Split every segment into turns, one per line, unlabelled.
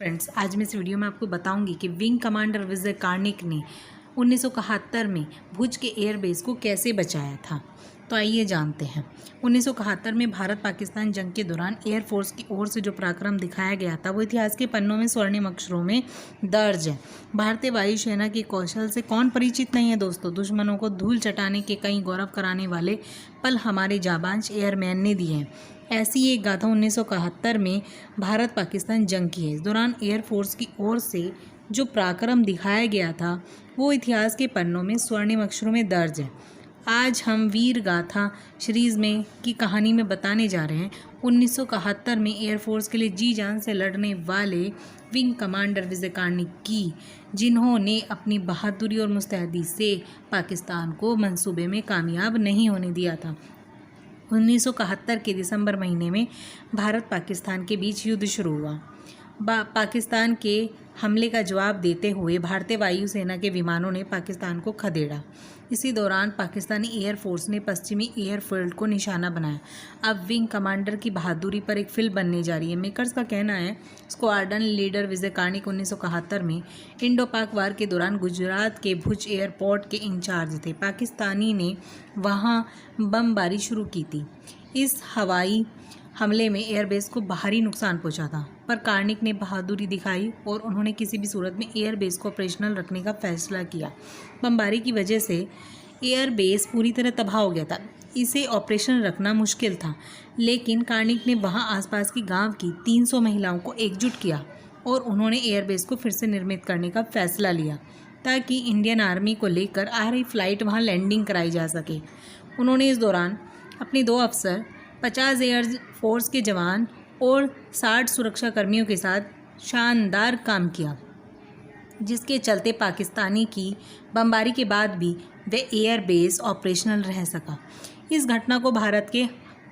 Friends, आज मैं इस वीडियो में आपको बताऊंगी कि विंग कमांडर विजय कार्णिक ने 1971 में भुज के एयरबेस को कैसे बचाया था। तो आइए जानते हैं। 1971 में भारत पाकिस्तान जंग के दौरान एयरफोर्स की ओर से जो पराक्रम दिखाया गया था वो इतिहास के पन्नों में स्वर्णिम अक्षरों में दर्ज है। भारतीय वायुसेना के कौशल से कौन परिचित नहीं है दोस्तों। दुश्मनों को धूल चटाने के कई गौरव कराने वाले पल हमारे जाबांज एयरमैन ने दिए हैं। ऐसी एक गाथा 1971 में भारत पाकिस्तान जंग की है। इस दौरान एयरफोर्स की ओर से जो पराक्रम दिखाया गया था वो इतिहास के पन्नों में स्वर्णिम अक्षरों में दर्ज है। आज हम वीर गाथा सीरीज़ में की कहानी में बताने जा रहे हैं 1971 में एयरफोर्स के लिए जी जान से लड़ने वाले विंग कमांडर विजय कार्णिक की, जिन्होंने अपनी बहादुरी और मुस्तैदी से पाकिस्तान को मंसूबे में कामयाब नहीं होने दिया था। 1971 के दिसंबर महीने में भारत पाकिस्तान के बीच युद्ध शुरू हुआ। पाकिस्तान के हमले का जवाब देते हुए भारतीय वायुसेना के विमानों ने पाकिस्तान को खदेड़ा। इसी दौरान पाकिस्तानी एयरफोर्स ने पश्चिमी एयरफील्ड को निशाना बनाया। अब विंग कमांडर की बहादुरी पर एक फिल्म बनने जा रही है। मेकर्स का कहना है स्क्वाड्रन लीडर विजय कार्णिक 1971 में इंडो पाक वार के दौरान गुजरात के भुज एयरपोर्ट के इंचार्ज थे। पाकिस्तानी ने वहां बमबारी शुरू की थी। इस हवाई हमले में एयरबेस को भारी नुकसान पहुंचा था, पर कार्णिक ने बहादुरी दिखाई और उन्होंने किसी भी सूरत में एयरबेस को ऑपरेशनल रखने का फैसला किया। बमबारी की वजह से एयरबेस पूरी तरह तबाह हो गया था। इसे ऑपरेशन रखना मुश्किल था, लेकिन कार्णिक ने वहां आसपास की गांव की 300 महिलाओं को एकजुट किया और उन्होंने एयरबेस को फिर से निर्मित करने का फैसला लिया ताकि इंडियन आर्मी को लेकर आ रही फ्लाइट वहां लैंडिंग कराई जा सके। उन्होंने इस दौरान अपने 2 अफसर, 50 एयर फोर्स के जवान और 60 सुरक्षा कर्मियों के साथ शानदार काम किया, जिसके चलते पाकिस्तानी की बमबारी के बाद भी वे एयरबेस ऑपरेशनल रह सका। इस घटना को भारत के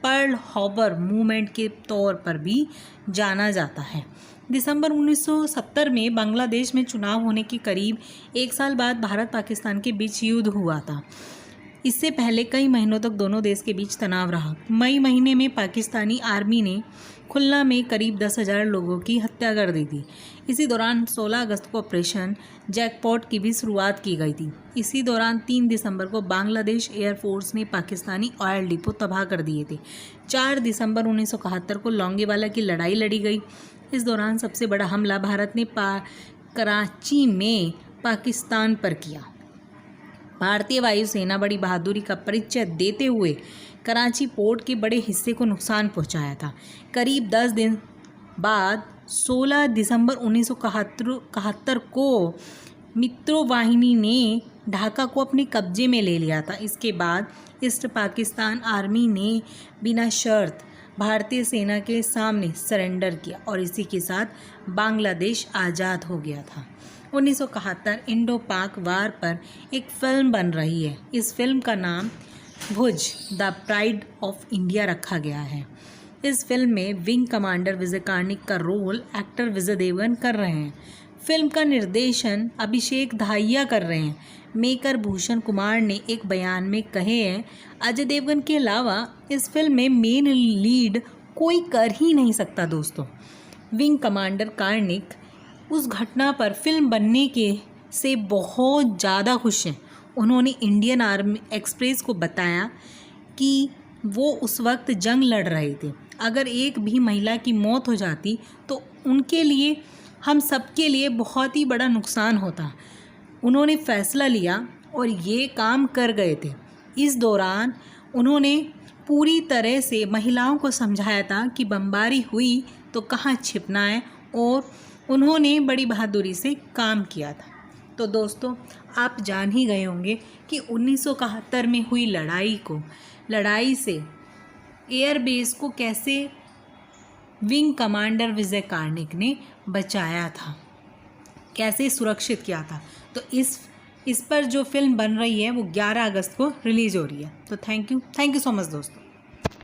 पर्ल हार्बर मूवमेंट के तौर पर भी जाना जाता है। दिसंबर 1970 में बांग्लादेश में चुनाव होने के करीब 1 साल बाद भारत पाकिस्तान के बीच युद्ध हुआ था। इससे पहले कई महीनों तक दोनों देश के बीच तनाव रहा। मई महीने में पाकिस्तानी आर्मी ने खुल्ला में करीब 10,000 लोगों की हत्या कर दी थी। इसी दौरान 16 अगस्त को ऑपरेशन जैकपॉट की भी शुरुआत की गई थी। इसी दौरान 3 दिसंबर को बांग्लादेश एयरफोर्स ने पाकिस्तानी ऑयल डिपो तबाह कर दिए थे। 4 दिसंबर 1971 को लोंगेवाला की लड़ाई लड़ी गई। इस दौरान सबसे बड़ा हमला भारत ने कराची में पाकिस्तान पर किया। भारतीय वायुसेना बड़ी बहादुरी का परिचय देते हुए कराची पोर्ट के बड़े हिस्से को नुकसान पहुंचाया था। करीब 10 दिन बाद 16 दिसंबर 1971 को मित्रोवाहिनी ने ढाका को अपने कब्जे में ले लिया था। इसके बाद ईस्ट पाकिस्तान आर्मी ने बिना शर्त भारतीय सेना के सामने सरेंडर किया और इसी के साथ बांग्लादेश आज़ाद हो गया था। 1971 इंडो पाक वार पर एक फिल्म बन रही है। इस फिल्म का नाम भुज द प्राइड ऑफ इंडिया रखा गया है। इस फिल्म में विंग कमांडर विजय कार्णिक का रोल एक्टर विजय देवगन कर रहे हैं। फिल्म का निर्देशन अभिषेक धाहिया कर रहे हैं। मेकर भूषण कुमार ने एक बयान में कहे हैं, अजय देवगन के अलावा इस फिल्म में मेन लीड कोई कर ही नहीं सकता। दोस्तों, विंग कमांडर कार्णिक उस घटना पर फिल्म बनने के से बहुत ज़्यादा खुश हैं। उन्होंने इंडियन आर्मी एक्सप्रेस को बताया कि वो उस वक्त जंग लड़ रहे थे। अगर एक भी महिला की मौत हो जाती तो उनके लिए, हम सबके लिए बहुत ही बड़ा नुकसान होता। उन्होंने फैसला लिया और ये काम कर गए थे। इस दौरान उन्होंने पूरी तरह से महिलाओं को समझाया था कि बमबारी हुई तो कहाँ छिपना है और उन्होंने बड़ी बहादुरी से काम किया था। तो दोस्तों, आप जान ही गए होंगे कि 1971 में हुई लड़ाई से एयरबेस को कैसे विंग कमांडर विजय कार्णिक ने बचाया था, कैसे सुरक्षित किया था। तो इस पर जो फिल्म बन रही है वो 11 अगस्त को रिलीज़ हो रही है। तो थैंक यू सो मच दोस्तों।